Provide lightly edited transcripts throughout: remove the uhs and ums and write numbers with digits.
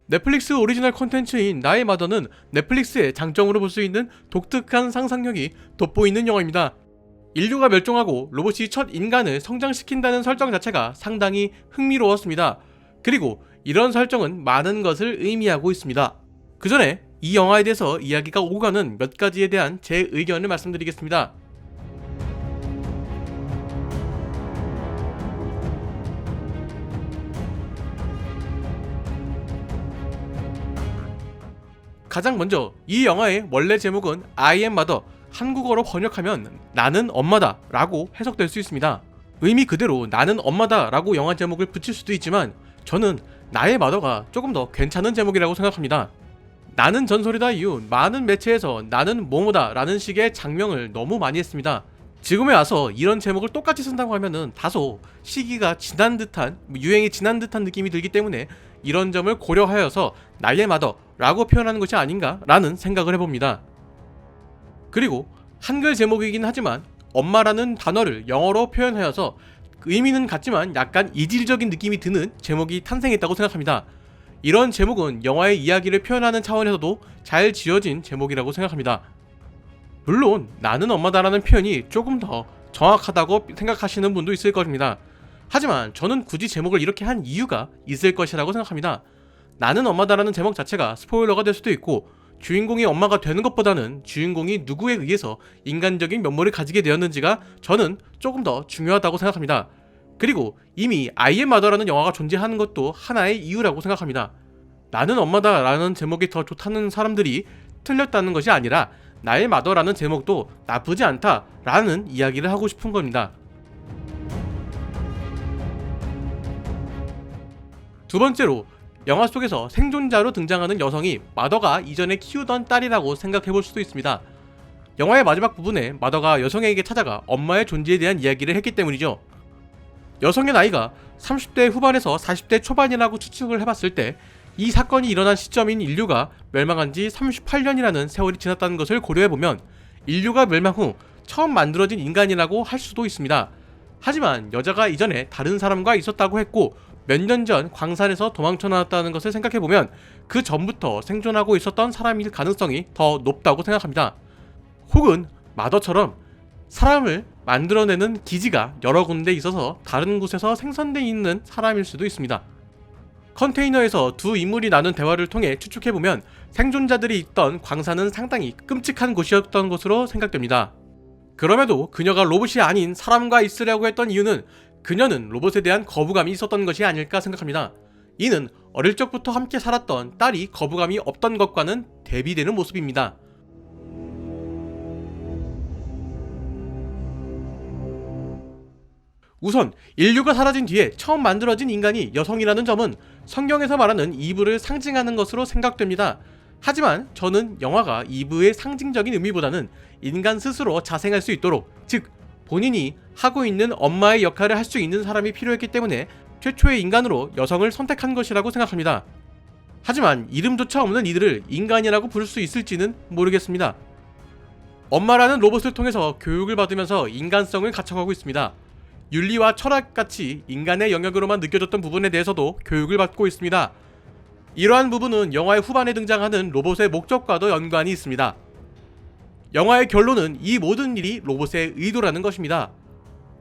넷플릭스 오리지널 콘텐츠인 나의 마더는 넷플릭스의 장점으로 볼 수 있는 독특한 상상력이 돋보이는 영화입니다. 인류가 멸종하고 로봇이 첫 인간을 성장시킨다는 설정 자체가 상당히 흥미로웠습니다. 그리고 이런 설정은 많은 것을 의미하고 있습니다. 그 전에 이 영화에 대해서 이야기가 오고 가는 몇 가지에 대한 제 의견을 말씀드리겠습니다. 가장 먼저 이 영화의 원래 제목은 I am mother, 한국어로 번역하면 나는 엄마다 라고 해석될 수 있습니다. 의미 그대로 나는 엄마다 라고 영화 제목을 붙일 수도 있지만 저는 나의 마더가 조금 더 괜찮은 제목이라고 생각합니다. 나는 전설이다 이후 많은 매체에서 나는 뭐뭐다 라는 식의 장명을 너무 많이 했습니다. 지금에 와서 이런 제목을 똑같이 쓴다고 하면은 다소 시기가 지난 듯한, 유행이 지난 듯한 느낌이 들기 때문에 이런 점을 고려하여서 나의 마더 라고 표현하는 것이 아닌가 라는 생각을 해봅니다. 그리고 한글 제목이긴 하지만 엄마라는 단어를 영어로 표현하여서 의미는 같지만 약간 이질적인 느낌이 드는 제목이 탄생했다고 생각합니다. 이런 제목은 영화의 이야기를 표현하는 차원에서도 잘 지어진 제목이라고 생각합니다. 물론 나는 엄마다라는 표현이 조금 더 정확하다고 생각하시는 분도 있을 것입니다. 하지만 저는 굳이 제목을 이렇게 한 이유가 있을 것이라고 생각합니다. 나는 엄마다라는 제목 자체가 스포일러가 될 수도 있고 주인공이 엄마가 되는 것보다는 주인공이 누구에 의해서 인간적인 면모를 가지게 되었는지가 저는 조금 더 중요하다고 생각합니다. 그리고 이미 I am mother라는 영화가 존재하는 것도 하나의 이유라고 생각합니다. 나는 엄마다 라는 제목이 더 좋다는 사람들이 틀렸다는 것이 아니라 나의 mother라는 제목도 나쁘지 않다 라는 이야기를 하고 싶은 겁니다. 두 번째로 영화 속에서 생존자로 등장하는 여성이 마더가 이전에 키우던 딸이라고 생각해볼 수도 있습니다. 영화의 마지막 부분에 마더가 여성에게 찾아가 엄마의 존재에 대한 이야기를 했기 때문이죠. 여성의 나이가 30대 후반에서 40대 초반이라고 추측을 해봤을 때 이 사건이 일어난 시점인 인류가 멸망한 지 38년이라는 세월이 지났다는 것을 고려해보면 인류가 멸망 후 처음 만들어진 인간이라고 할 수도 있습니다. 하지만 여자가 이전에 다른 사람과 있었다고 했고 몇 년 전 광산에서 도망쳐 나왔다는 것을 생각해보면 그 전부터 생존하고 있었던 사람일 가능성이 더 높다고 생각합니다. 혹은 마더처럼 사람을 만들어내는 기지가 여러 군데 있어서 다른 곳에서 생성되어 있는 사람일 수도 있습니다. 컨테이너에서 두 인물이 나눈 대화를 통해 추측해보면 생존자들이 있던 광산은 상당히 끔찍한 곳이었던 것으로 생각됩니다. 그럼에도 그녀가 로봇이 아닌 사람과 있으려고 했던 이유는 그녀는 로봇에 대한 거부감이 있었던 것이 아닐까 생각합니다. 이는 어릴 적부터 함께 살았던 딸이 거부감이 없던 것과는 대비되는 모습입니다. 우선 인류가 사라진 뒤에 처음 만들어진 인간이 여성이라는 점은 성경에서 말하는 이브를 상징하는 것으로 생각됩니다. 하지만 저는 영화가 이브의 상징적인 의미보다는 인간 스스로 자생할 수 있도록, 즉 본인이 하고 있는 엄마의 역할을 할 수 있는 사람이 필요했기 때문에 최초의 인간으로 여성을 선택한 것이라고 생각합니다. 하지만 이름조차 없는 이들을 인간이라고 부를 수 있을지는 모르겠습니다. 엄마라는 로봇을 통해서 교육을 받으면서 인간성을 갖춰가고 있습니다. 윤리와 철학같이 인간의 영역으로만 느껴졌던 부분에 대해서도 교육을 받고 있습니다. 이러한 부분은 영화의 후반에 등장하는 로봇의 목적과도 연관이 있습니다. 영화의 결론은 이 모든 일이 로봇의 의도라는 것입니다.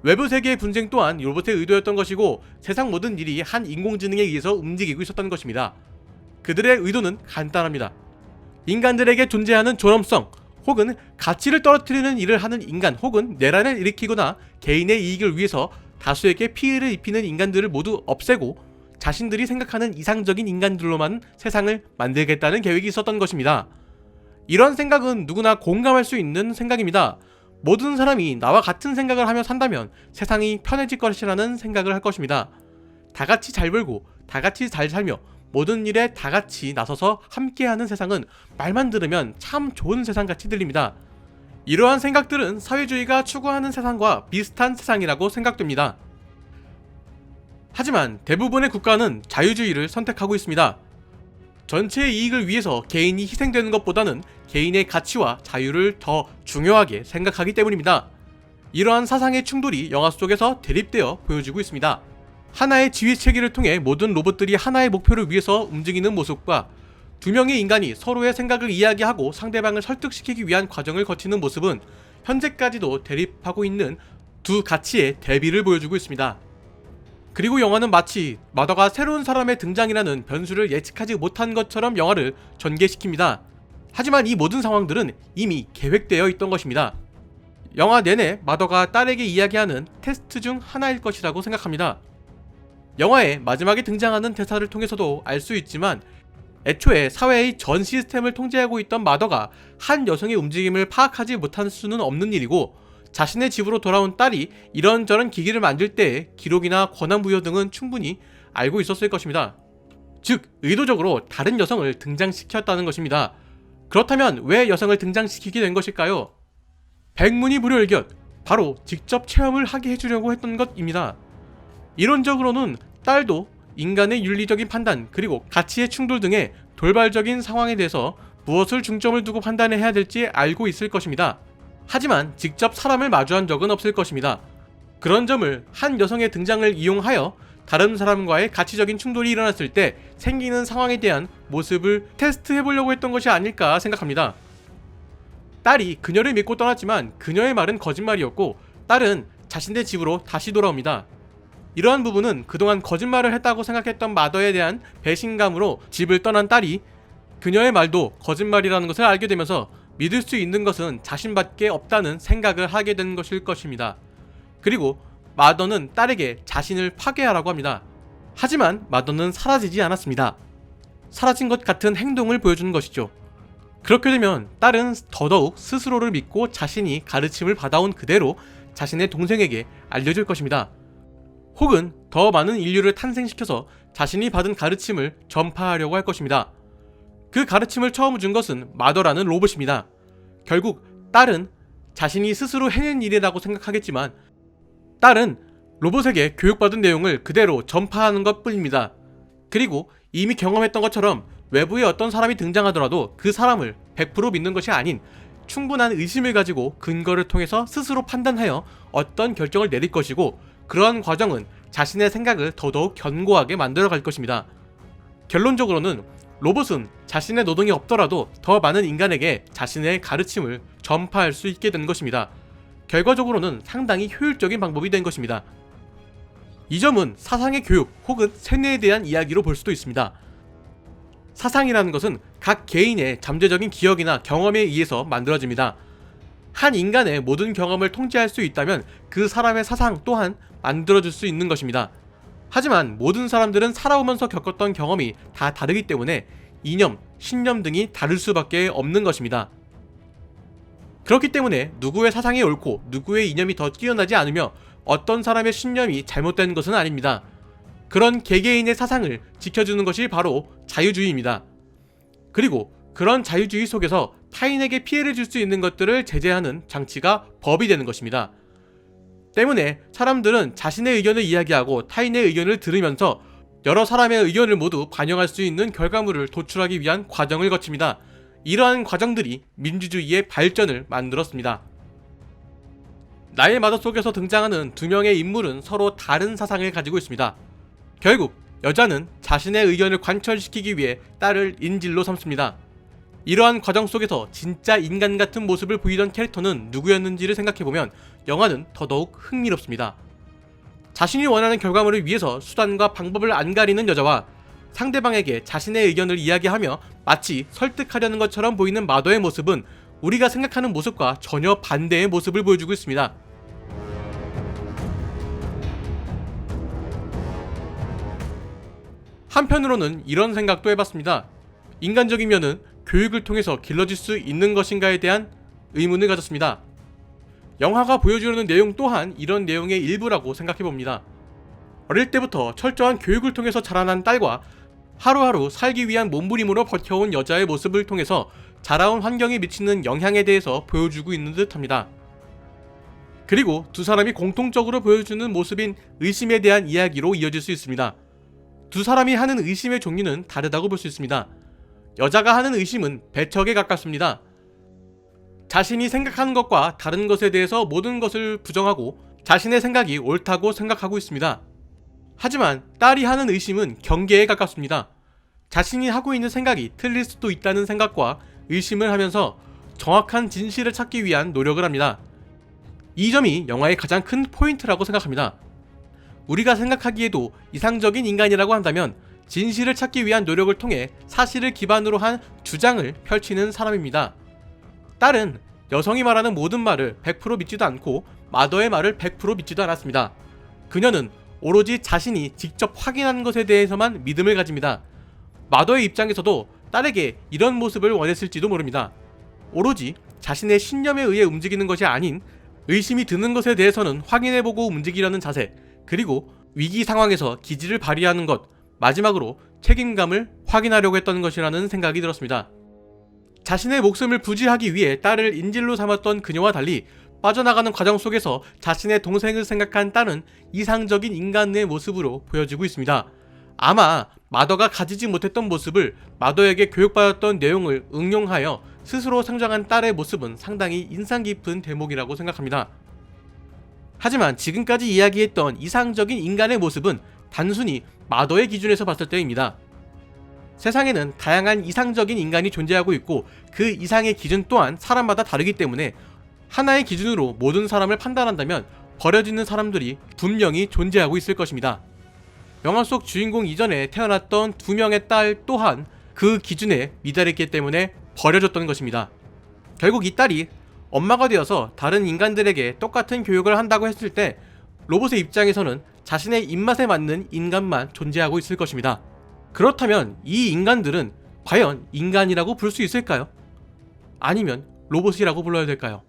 외부 세계의 분쟁 또한 로봇의 의도였던 것이고 세상 모든 일이 한 인공지능에 의해서 움직이고 있었던 것입니다. 그들의 의도는 간단합니다. 인간들에게 존재하는 존엄성 혹은 가치를 떨어뜨리는 일을 하는 인간 혹은 내란을 일으키거나 개인의 이익을 위해서 다수에게 피해를 입히는 인간들을 모두 없애고 자신들이 생각하는 이상적인 인간들로만 세상을 만들겠다는 계획이 있었던 것입니다. 이런 생각은 누구나 공감할 수 있는 생각입니다. 모든 사람이 나와 같은 생각을 하며 산다면 세상이 편해질 것이라는 생각을 할 것입니다. 다같이 잘 벌고 다같이 잘 살며 모든 일에 다같이 나서서 함께하는 세상은 말만 들으면 참 좋은 세상같이 들립니다. 이러한 생각들은 사회주의가 추구하는 세상과 비슷한 세상이라고 생각됩니다. 하지만 대부분의 국가는 자유주의를 선택하고 있습니다. 전체의 이익을 위해서 개인이 희생되는 것보다는 개인의 가치와 자유를 더 중요하게 생각하기 때문입니다. 이러한 사상의 충돌이 영화 속에서 대립되어 보여지고 있습니다. 하나의 지휘 체계를 통해 모든 로봇들이 하나의 목표를 위해서 움직이는 모습과 두 명의 인간이 서로의 생각을 이야기하고 상대방을 설득시키기 위한 과정을 거치는 모습은 현재까지도 대립하고 있는 두 가치의 대비를 보여주고 있습니다. 그리고 영화는 마치 마더가 새로운 사람의 등장이라는 변수를 예측하지 못한 것처럼 영화를 전개시킵니다. 하지만 이 모든 상황들은 이미 계획되어 있던 것입니다. 영화 내내 마더가 딸에게 이야기하는 테스트 중 하나일 것이라고 생각합니다. 영화의 마지막에 등장하는 대사를 통해서도 알 수 있지만 애초에 사회의 전 시스템을 통제하고 있던 마더가 한 여성의 움직임을 파악하지 못할 수는 없는 일이고, 자신의 집으로 돌아온 딸이 이런저런 기기를 만들 때의 기록이나 권한 부여 등은 충분히 알고 있었을 것입니다. 즉, 의도적으로 다른 여성을 등장시켰다는 것입니다. 그렇다면 왜 여성을 등장시키게 된 것일까요? 백문이불여일견, 바로 직접 체험을 하게 해주려고 했던 것입니다. 이론적으로는 딸도 인간의 윤리적인 판단 그리고 가치의 충돌 등의 돌발적인 상황에 대해서 무엇을 중점을 두고 판단을 해야 될지 알고 있을 것입니다. 하지만 직접 사람을 마주한 적은 없을 것입니다. 그런 점을 한 여성의 등장을 이용하여 다른 사람과의 가치적인 충돌이 일어났을 때 생기는 상황에 대한 모습을 테스트해보려고 했던 것이 아닐까 생각합니다. 딸이 그녀를 믿고 떠났지만 그녀의 말은 거짓말이었고 딸은 자신의 집으로 다시 돌아옵니다. 이러한 부분은 그동안 거짓말을 했다고 생각했던 마더에 대한 배신감으로 집을 떠난 딸이 그녀의 말도 거짓말이라는 것을 알게 되면서 믿을 수 있는 것은 자신밖에 없다는 생각을 하게 된 것일 것입니다. 그리고 마더는 딸에게 자신을 파괴하라고 합니다. 하지만 마더는 사라지지 않았습니다. 사라진 것 같은 행동을 보여주는 것이죠. 그렇게 되면 딸은 더더욱 스스로를 믿고 자신이 가르침을 받아온 그대로 자신의 동생에게 알려줄 것입니다. 혹은 더 많은 인류를 탄생시켜서 자신이 받은 가르침을 전파하려고 할 것입니다. 그 가르침을 처음 준 것은 마더라는 로봇입니다. 결국 딸은 자신이 스스로 해낸 일이라고 생각하겠지만 딸은 로봇에게 교육받은 내용을 그대로 전파하는 것 뿐입니다. 그리고 이미 경험했던 것처럼 외부에 어떤 사람이 등장하더라도 그 사람을 100% 믿는 것이 아닌 충분한 의심을 가지고 근거를 통해서 스스로 판단하여 어떤 결정을 내릴 것이고, 그러한 과정은 자신의 생각을 더더욱 견고하게 만들어 갈 것입니다. 결론적으로는 로봇은 자신의 노동이 없더라도 더 많은 인간에게 자신의 가르침을 전파할 수 있게 된 것입니다. 결과적으로는 상당히 효율적인 방법이 된 것입니다. 이 점은 사상의 교육 혹은 세뇌에 대한 이야기로 볼 수도 있습니다. 사상이라는 것은 각 개인의 잠재적인 기억이나 경험에 의해서 만들어집니다. 한 인간의 모든 경험을 통제할 수 있다면 그 사람의 사상 또한 만들어줄 수 있는 것입니다. 하지만 모든 사람들은 살아오면서 겪었던 경험이 다 다르기 때문에 이념, 신념 등이 다를 수밖에 없는 것입니다. 그렇기 때문에 누구의 사상이 옳고 누구의 이념이 더 뛰어나지 않으며 어떤 사람의 신념이 잘못된 것은 아닙니다. 그런 개개인의 사상을 지켜주는 것이 바로 자유주의입니다. 그리고 그런 자유주의 속에서 타인에게 피해를 줄 수 있는 것들을 제재하는 장치가 법이 되는 것입니다. 때문에 사람들은 자신의 의견을 이야기하고 타인의 의견을 들으면서 여러 사람의 의견을 모두 반영할 수 있는 결과물을 도출하기 위한 과정을 거칩니다. 이러한 과정들이 민주주의의 발전을 만들었습니다. 나의 마더 속에서 등장하는 두 명의 인물은 서로 다른 사상을 가지고 있습니다. 결국 여자는 자신의 의견을 관철시키기 위해 딸을 인질로 삼습니다. 이러한 과정 속에서 진짜 인간 같은 모습을 보이던 캐릭터는 누구였는지를 생각해보면 영화는 더더욱 흥미롭습니다. 자신이 원하는 결과물을 위해서 수단과 방법을 안 가리는 여자와 상대방에게 자신의 의견을 이야기하며 마치 설득하려는 것처럼 보이는 마더의 모습은 우리가 생각하는 모습과 전혀 반대의 모습을 보여주고 있습니다. 한편으로는 이런 생각도 해봤습니다. 인간적인 면은 교육을 통해서 길러질 수 있는 것인가에 대한 의문을 가졌습니다. 영화가 보여주려는 내용 또한 이런 내용의 일부라고 생각해봅니다. 어릴 때부터 철저한 교육을 통해서 자라난 딸과 하루하루 살기 위한 몸부림으로 버텨온 여자의 모습을 통해서 자라온 환경이 미치는 영향에 대해서 보여주고 있는 듯합니다. 그리고 두 사람이 공통적으로 보여주는 모습인 의심에 대한 이야기로 이어질 수 있습니다. 두 사람이 하는 의심의 종류는 다르다고 볼 수 있습니다. 여자가 하는 의심은 배척에 가깝습니다. 자신이 생각하는 것과 다른 것에 대해서 모든 것을 부정하고 자신의 생각이 옳다고 생각하고 있습니다. 하지만 딸이 하는 의심은 경계에 가깝습니다. 자신이 하고 있는 생각이 틀릴 수도 있다는 생각과 의심을 하면서 정확한 진실을 찾기 위한 노력을 합니다. 이 점이 영화의 가장 큰 포인트라고 생각합니다. 우리가 생각하기에도 이상적인 인간이라고 한다면 진실을 찾기 위한 노력을 통해 사실을 기반으로 한 주장을 펼치는 사람입니다. 딸은 여성이 말하는 모든 말을 100% 믿지도 않고 마더의 말을 100% 믿지도 않았습니다. 그녀는 오로지 자신이 직접 확인한 것에 대해서만 믿음을 가집니다. 마더의 입장에서도 딸에게 이런 모습을 원했을지도 모릅니다. 오로지 자신의 신념에 의해 움직이는 것이 아닌 의심이 드는 것에 대해서는 확인해보고 움직이려는 자세, 그리고 위기 상황에서 기지를 발휘하는 것, 마지막으로 책임감을 확인하려고 했던 것이라는 생각이 들었습니다. 자신의 목숨을 부지하기 위해 딸을 인질로 삼았던 그녀와 달리 빠져나가는 과정 속에서 자신의 동생을 생각한 딸은 이상적인 인간의 모습으로 보여지고 있습니다. 아마 마더가 가지지 못했던 모습을 마더에게 교육받았던 내용을 응용하여 스스로 성장한 딸의 모습은 상당히 인상 깊은 대목이라고 생각합니다. 하지만 지금까지 이야기했던 이상적인 인간의 모습은 단순히 마더의 기준에서 봤을 때입니다. 세상에는 다양한 이상적인 인간이 존재하고 있고 그 이상의 기준 또한 사람마다 다르기 때문에 하나의 기준으로 모든 사람을 판단한다면 버려지는 사람들이 분명히 존재하고 있을 것입니다. 영화 속 주인공 이전에 태어났던 2명의 딸 또한 그 기준에 미달했기 때문에 버려졌던 것입니다. 결국 이 딸이 엄마가 되어서 다른 인간들에게 똑같은 교육을 한다고 했을 때 로봇의 입장에서는 자신의 입맛에 맞는 인간만 존재하고 있을 것입니다. 그렇다면 이 인간들은 과연 인간이라고 부를 수 있을까요? 아니면 로봇이라고 불러야 될까요?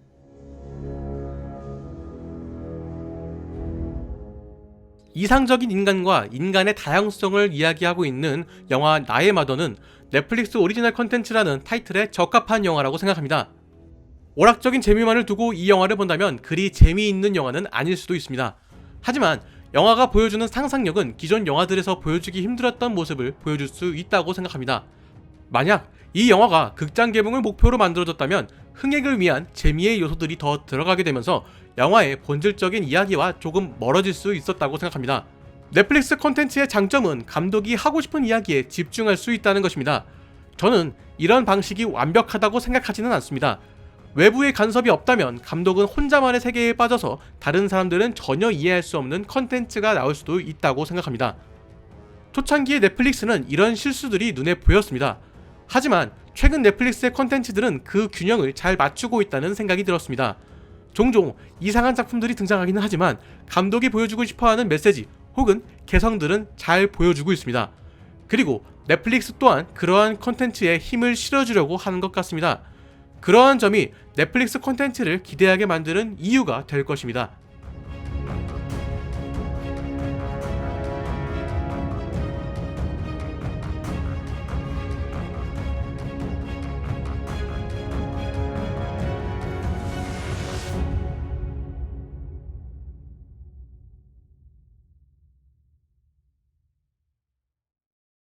이상적인 인간과 인간의 다양성을 이야기하고 있는 영화 나의 마더는 넷플릭스 오리지널 컨텐츠라는 타이틀에 적합한 영화라고 생각합니다. 오락적인 재미만을 두고 이 영화를 본다면 그리 재미있는 영화는 아닐 수도 있습니다. 하지만 영화가 보여주는 상상력은 기존 영화들에서 보여주기 힘들었던 모습을 보여줄 수 있다고 생각합니다. 만약 이 영화가 극장 개봉을 목표로 만들어졌다면 흥행을 위한 재미의 요소들이 더 들어가게 되면서 영화의 본질적인 이야기와 조금 멀어질 수 있었다고 생각합니다. 넷플릭스 콘텐츠의 장점은 감독이 하고 싶은 이야기에 집중할 수 있다는 것입니다. 저는 이런 방식이 완벽하다고 생각하지는 않습니다. 외부의 간섭이 없다면 감독은 혼자만의 세계에 빠져서 다른 사람들은 전혀 이해할 수 없는 컨텐츠가 나올 수도 있다고 생각합니다. 초창기의 넷플릭스는 이런 실수들이 눈에 보였습니다. 하지만 최근 넷플릭스의 컨텐츠들은 그 균형을 잘 맞추고 있다는 생각이 들었습니다. 종종 이상한 작품들이 등장하기는 하지만 감독이 보여주고 싶어하는 메시지 혹은 개성들은 잘 보여주고 있습니다. 그리고 넷플릭스 또한 그러한 컨텐츠에 힘을 실어주려고 하는 것 같습니다. 그러한 점이 넷플릭스 콘텐츠를 기대하게 만드는 이유가 될 것입니다.